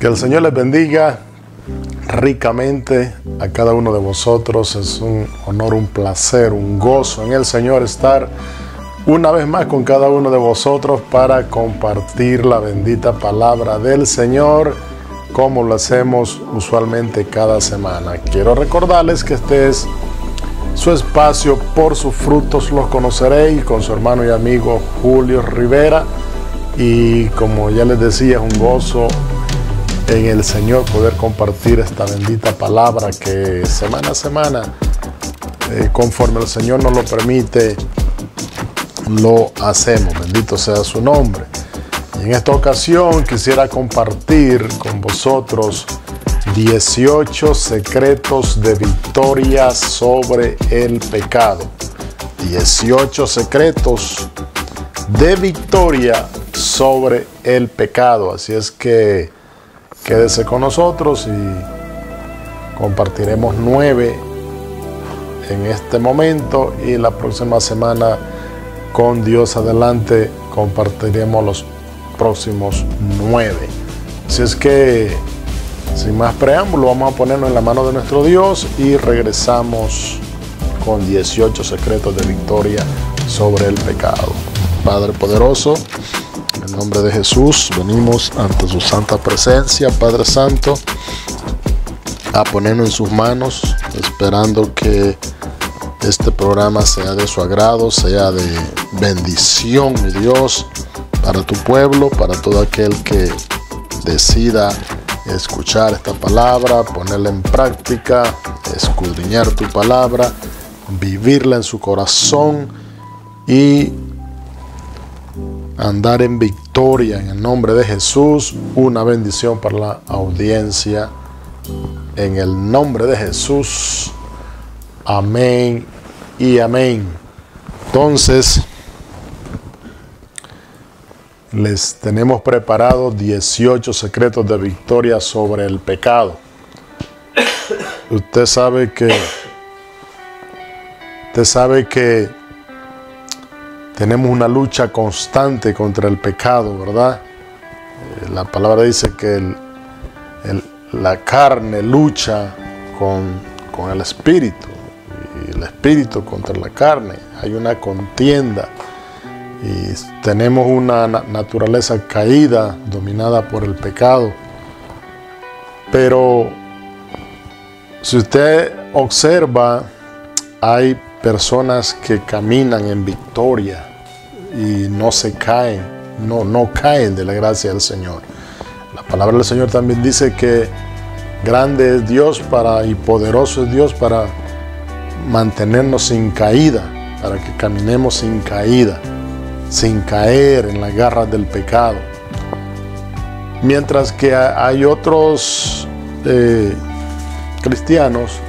Que el Señor les bendiga ricamente a cada uno de vosotros. Es un honor, un placer, un gozo en el Señor estar una vez más con cada uno de vosotros para compartir la bendita palabra del Señor, como lo hacemos usualmente cada semana. Quiero recordarles que este es su espacio Por sus frutos los conoceréis, con su hermano y amigo Julio Rivera. Y como ya les decía, es un gozo en el Señor poder compartir esta bendita palabra que semana a semana, conforme el Señor nos lo permite, lo hacemos. Bendito sea su nombre. Y en esta ocasión quisiera compartir con vosotros 18 secretos de victoria sobre el pecado. 18 secretos de victoria sobre el pecado. Así es que quédese con nosotros y compartiremos 9 en este momento, y la próxima semana, con Dios adelante, compartiremos los próximos 9. Así es que, sin más preámbulo, vamos a ponernos en la mano de nuestro Dios y regresamos con 18 secretos de victoria sobre el pecado. Padre poderoso, en el nombre de Jesús, venimos ante su santa presencia, Padre Santo, a ponernos en sus manos, esperando que este programa sea de su agrado, sea de bendición, mi Dios, para tu pueblo, para todo aquel que decida escuchar esta palabra, ponerla en práctica, escudriñar tu palabra, vivirla en su corazón y andar en victoria en el nombre de Jesús. Una bendición para la audiencia en el nombre de Jesús. Amén y amén. Entonces, les tenemos preparados 18 secretos de victoria sobre el pecado. Usted sabe que tenemos una lucha constante contra el pecado, ¿verdad? La palabra dice que la carne lucha con el espíritu, y el espíritu contra la carne. Hay una contienda y tenemos una naturaleza caída, dominada por el pecado. Pero si usted observa, hay personas que caminan en victoria y no se caen, no caen de la gracia del Señor. La palabra del Señor también dice que grande es Dios y poderoso es Dios para mantenernos sin caída, para que caminemos sin caída, sin caer en las garras del pecado. Mientras que hay otros cristianos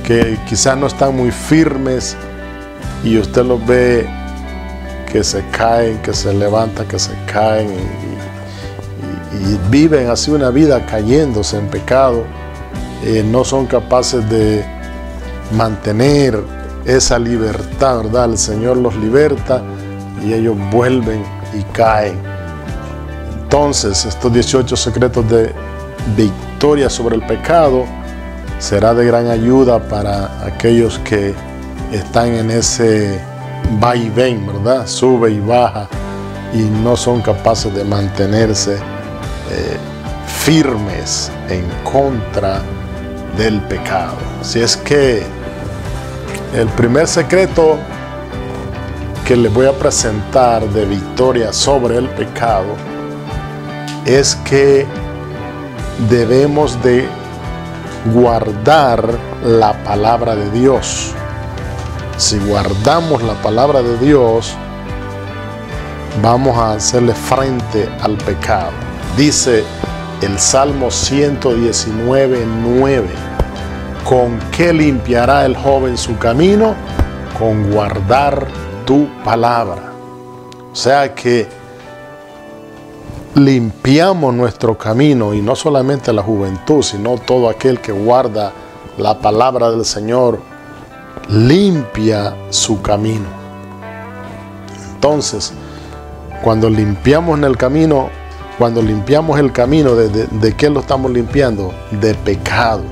que quizás no están muy firmes, y usted los ve que se caen, que se levantan, que se caen y viven así una vida cayéndose en pecado. No son capaces de mantener esa libertad, ¿verdad? El Señor los liberta y ellos vuelven y caen. Entonces, estos 18 secretos de victoria sobre el pecado será de gran ayuda para aquellos que están en ese va y ven, ¿verdad? Sube y baja, y no son capaces de mantenerse firmes en contra del pecado. Así es que el primer secreto que les voy a presentar de victoria sobre el pecado es que debemos de guardar la palabra de Dios. Si guardamos la palabra de Dios, vamos a hacerle frente al pecado. Dice el Salmo 119:9: ¿con qué limpiará el joven su camino? Con guardar tu palabra. O sea que limpiamos nuestro camino, y no solamente la juventud, sino todo aquel que guarda la palabra del Señor limpia su camino. Entonces, cuando limpiamos en el camino, cuando limpiamos el camino, ¿de qué lo estamos limpiando? De pecado.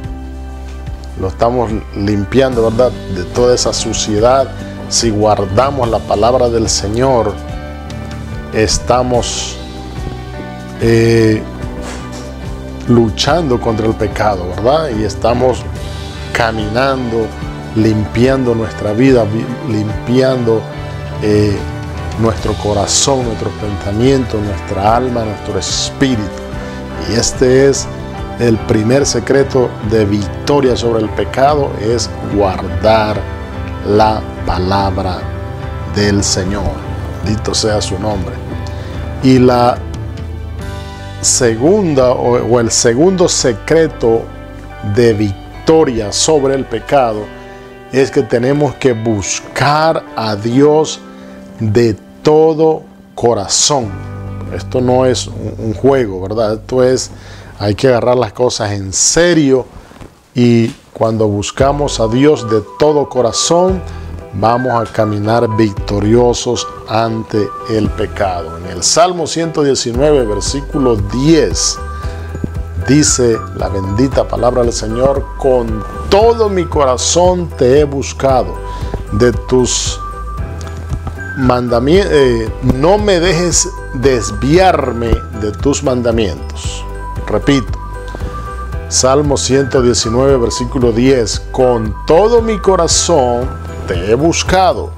Lo estamos limpiando, ¿verdad? De toda esa suciedad. Si guardamos la palabra del Señor, estamos luchando contra el pecado, ¿verdad? Y estamos caminando, limpiando nuestra vida, limpiando nuestro corazón, nuestros pensamientos, nuestra alma, nuestro espíritu. Y este es el primer secreto de victoria sobre el pecado, es guardar la palabra del Señor. Bendito sea su nombre. Y la segunda o el segundo secreto de victoria sobre el pecado es que tenemos que buscar a Dios de todo corazón. Esto no es un juego, ¿verdad? Esto es, hay que agarrar las cosas en serio, y cuando buscamos a Dios de todo corazón, vamos a caminar victoriosos ante el pecado. En el Salmo 119, versículo 10, dice la bendita palabra del Señor: con todo mi corazón te he buscado, de tus mandamientos, no me dejes desviarme de tus mandamientos. Repito, Salmo 119, versículo 10, con todo mi corazón te he buscado,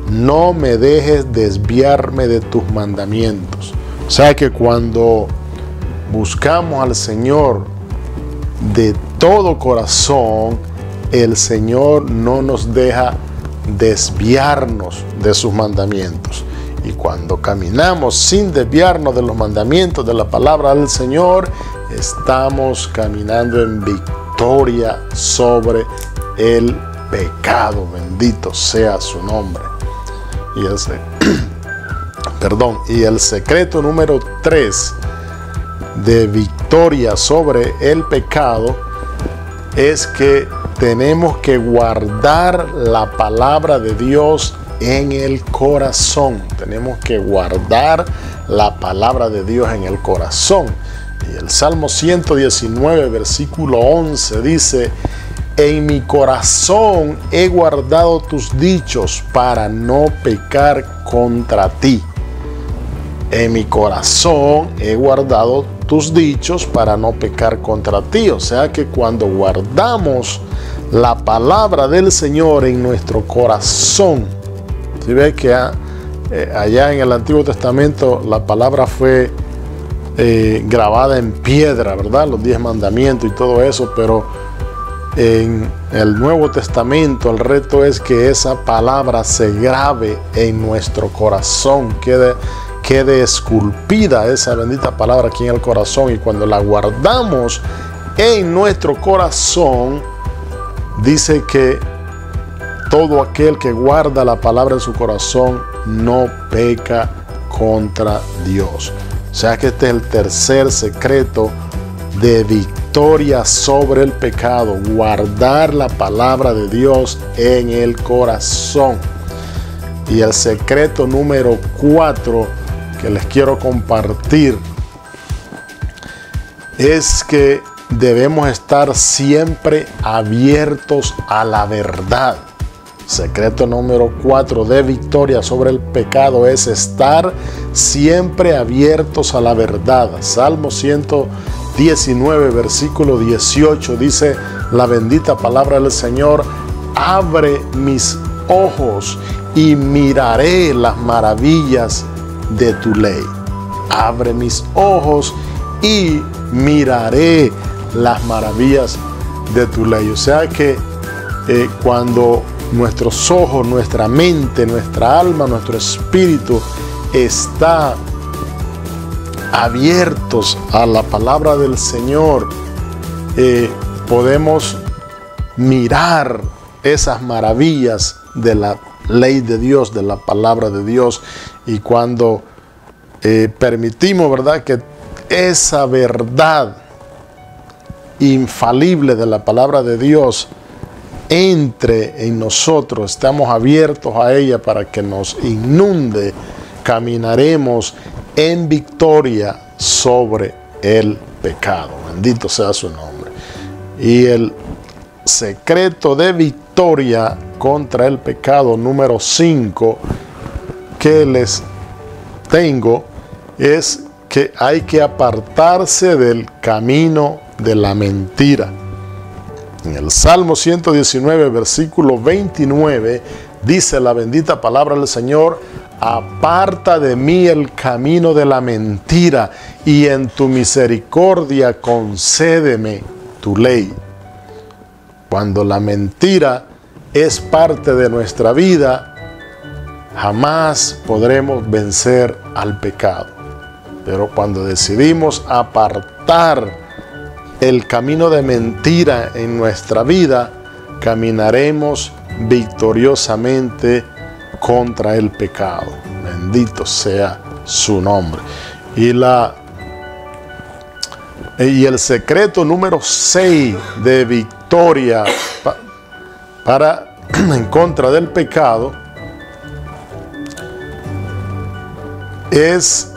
no me dejes desviarme de tus mandamientos. O sea que cuando buscamos al Señor de todo corazón, el Señor no nos deja desviarnos de sus mandamientos. Y cuando caminamos sin desviarnos de los mandamientos de la palabra del Señor, estamos caminando en victoria sobre el pecado. Bendito sea su nombre. Y el secreto número 3 de victoria sobre el pecado es que tenemos que guardar la palabra de Dios en el corazón. Tenemos que guardar la palabra de Dios en el corazón. Y el Salmo 119, versículo 11 dice: en mi corazón he guardado tus dichos para no pecar contra ti. En mi corazón he guardado tus dichos para no pecar contra ti. O sea que cuando guardamos la palabra del Señor en nuestro corazón, si ve que allá en el Antiguo Testamento la palabra fue grabada en piedra, ¿verdad? Los 10 mandamientos y todo eso, pero en el Nuevo Testamento el reto es que esa palabra se grabe en nuestro corazón, quede esculpida esa bendita palabra aquí en el corazón. Y cuando la guardamos en nuestro corazón, dice que todo aquel que guarda la palabra en su corazón no peca contra Dios. O sea que este es el tercer secreto de victoria sobre el pecado: guardar la palabra de Dios en el corazón. Y el secreto número 4 que les quiero compartir es que debemos estar siempre abiertos a la verdad. Secreto número 4 de victoria sobre el pecado es estar siempre abiertos a la verdad. Salmo 119, versículo 18 dice la bendita palabra del Señor: abre mis ojos y miraré las maravillas de tu ley. Abre mis ojos y miraré las maravillas de tu ley. O sea que cuando nuestros ojos, nuestra mente, nuestra alma, nuestro espíritu está abiertos a la palabra del Señor, podemos mirar esas maravillas de la ley de Dios, de la palabra de Dios. Y cuando permitimos, ¿verdad?, que esa verdad infalible de la palabra de Dios entre en nosotros, estamos abiertos a ella para que nos inunde, caminaremos en victoria sobre el pecado. Bendito sea su nombre. Y el secreto de victoria contra el pecado número 5 que les tengo es que hay que apartarse del camino de la mentira. En el Salmo 119, versículo 29, dice la bendita palabra del Señor: aparta de mí el camino de la mentira, y en tu misericordia concédeme tu ley. Cuando la mentira es parte de nuestra vida, jamás podremos vencer al pecado. Pero cuando decidimos apartar el camino de mentira en nuestra vida, caminaremos victoriosamente contra el pecado. Bendito sea su nombre. Y el secreto número 6 de victoria en contra del pecado es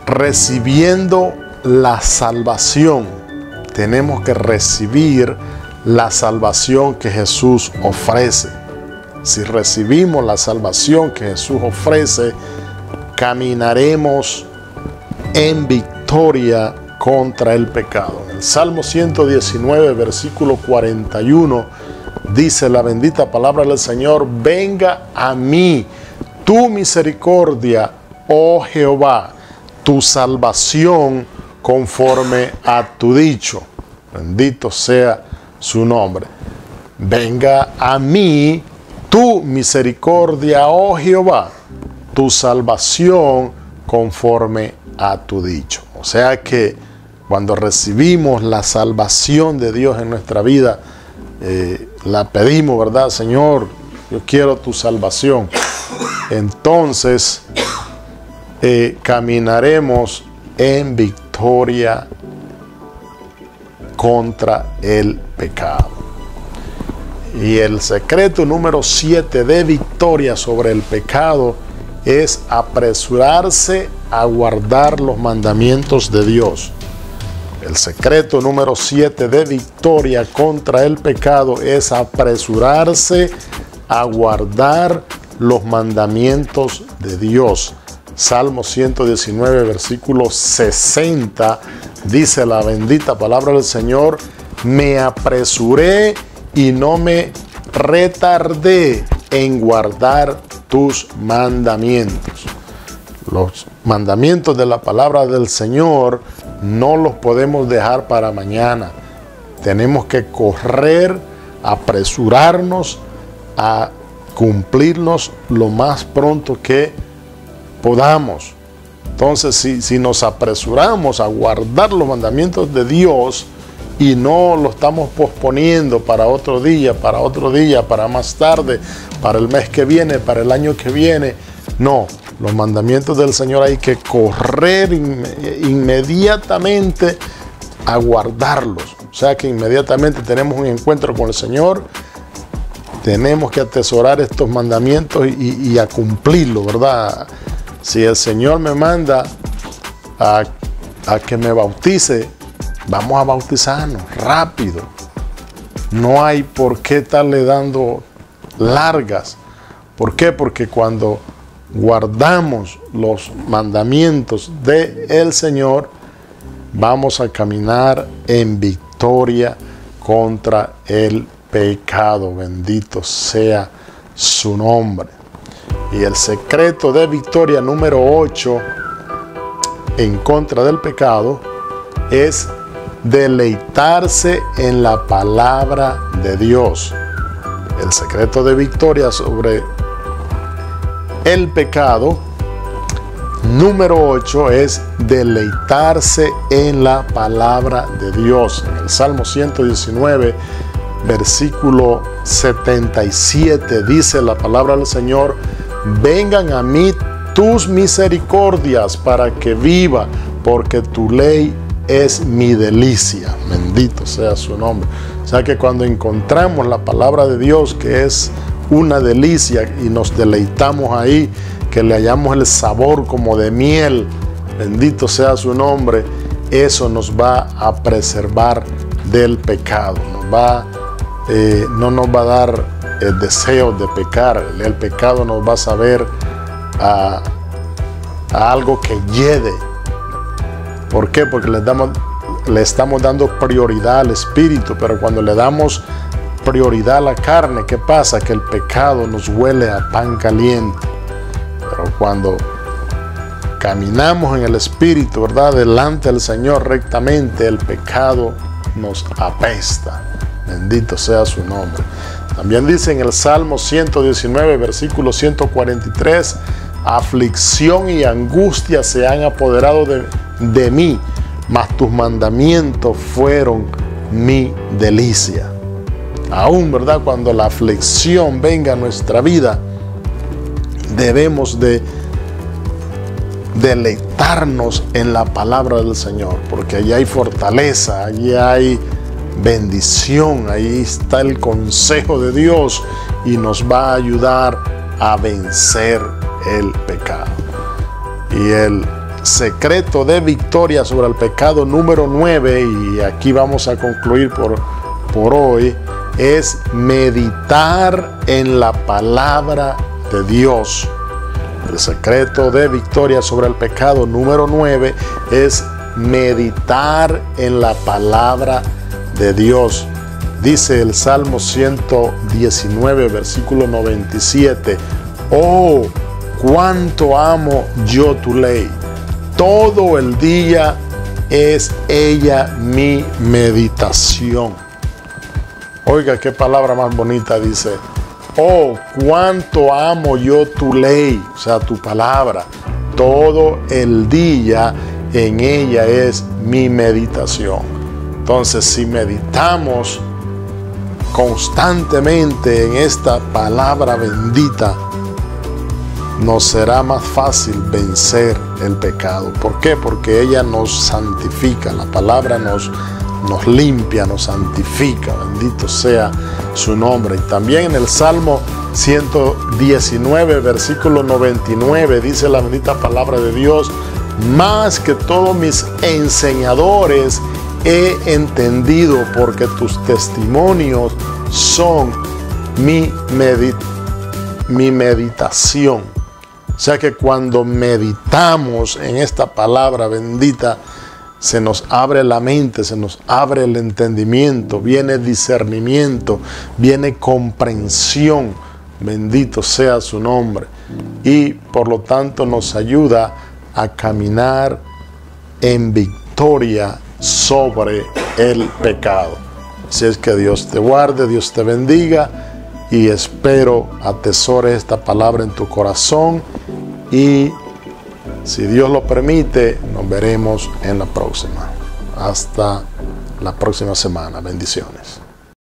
recibiendo la salvación. Tenemos que recibir la salvación que Jesús ofrece. Si recibimos la salvación que Jesús ofrece, caminaremos en victoria contra el pecado. En el Salmo 119, versículo 41, dice la bendita palabra del Señor: venga a mí tu misericordia, oh Jehová, tu salvación conforme a tu dicho. Bendito sea su nombre. Venga a mí tu misericordia, oh Jehová, tu salvación conforme a tu dicho. O sea que cuando recibimos la salvación de Dios en nuestra vida, la pedimos, ¿verdad? Señor, yo quiero tu salvación. Entonces caminaremos en victoria contra el pecado. Y el secreto número 7 de victoria sobre el pecado es apresurarse a guardar los mandamientos de Dios. El secreto número 7 de victoria contra el pecado es apresurarse a guardar los mandamientos de Dios. Salmo 119, versículo 60, dice la bendita palabra del Señor: me apresuré y no me retardé en guardar tus mandamientos. Los mandamientos de la palabra del Señor no los podemos dejar para mañana. Tenemos que correr, apresurarnos a cumplirlos lo más pronto que podamos. Entonces, si nos apresuramos a guardar los mandamientos de Dios y no lo estamos posponiendo para otro día, para más tarde, para el mes que viene, para el año que viene, no. Los mandamientos del Señor hay que correr inmediatamente a guardarlos. O sea que inmediatamente tenemos un encuentro con el Señor, tenemos que atesorar estos mandamientos y a cumplirlos, ¿verdad? Si el Señor me manda a que me bautice, vamos a bautizarnos rápido. No hay por qué estarle dando largas. ¿Por qué? Porque cuando guardamos los mandamientos del Señor, vamos a caminar en victoria contra el pecado. Bendito sea su nombre. Y el secreto de victoria número 8 en contra del pecado es deleitarse en la palabra de Dios. El secreto de victoria sobre el pecado número 8 es deleitarse en la palabra de Dios. En el Salmo 119, versículo 77, dice la palabra del Señor: vengan a mí tus misericordias para que viva, porque tu ley es mi delicia. Bendito sea su nombre. O sea que cuando encontramos la palabra de Dios, que es una delicia, y nos deleitamos ahí, que le hallamos el sabor como de miel bendito sea su nombre, eso nos va a preservar del pecado. No nos va a dar el deseo de pecar. El pecado nos va a saber a algo que hiede. ¿Por qué? Porque le estamos dando prioridad al espíritu, pero cuando le damos prioridad a la carne, ¿qué pasa? Que el pecado nos huele a pan caliente. Pero cuando caminamos en el espíritu, ¿verdad?, delante del Señor rectamente, el pecado nos apesta. Bendito sea su nombre. También dice en el Salmo 119, versículo 143, aflicción y angustia se han apoderado de mí, mas tus mandamientos fueron mi delicia. Aún, ¿verdad?, cuando la aflicción venga a nuestra vida, debemos de deleitarnos en la palabra del Señor, porque allí hay fortaleza, allí hay bendición, ahí está el consejo de Dios y nos va a ayudar a vencer el pecado. Y el secreto de victoria sobre el pecado número 9, y aquí vamos a concluir por hoy, es meditar en la palabra de Dios. El secreto de victoria sobre el pecado número 9 es meditar en la palabra de Dios. Dice el Salmo 119, versículo 97, oh, cuánto amo yo tu ley, todo el día es ella mi meditación. Oiga, qué palabra más bonita dice. Oh, cuánto amo yo tu ley, o sea, tu palabra. Todo el día en ella es mi meditación. Entonces, si meditamos constantemente en esta palabra bendita, nos será más fácil vencer el pecado. ¿Por qué? Porque ella nos santifica. La palabra nos limpia, nos santifica. Bendito sea su nombre. Y también en el Salmo 119, versículo 99, dice la bendita palabra de Dios, más que todos mis enseñadores he entendido, porque tus testimonios son mi meditación. O sea que cuando meditamos en esta palabra bendita, se nos abre la mente, se nos abre el entendimiento, viene discernimiento, viene comprensión. Bendito sea su nombre. Y por lo tanto nos ayuda a caminar en victoria sobre el pecado. Así es que Dios te guarde, Dios te bendiga, y espero atesores esta palabra en tu corazón, y si Dios lo permite, nos veremos en la próxima. Hasta la próxima semana. Bendiciones.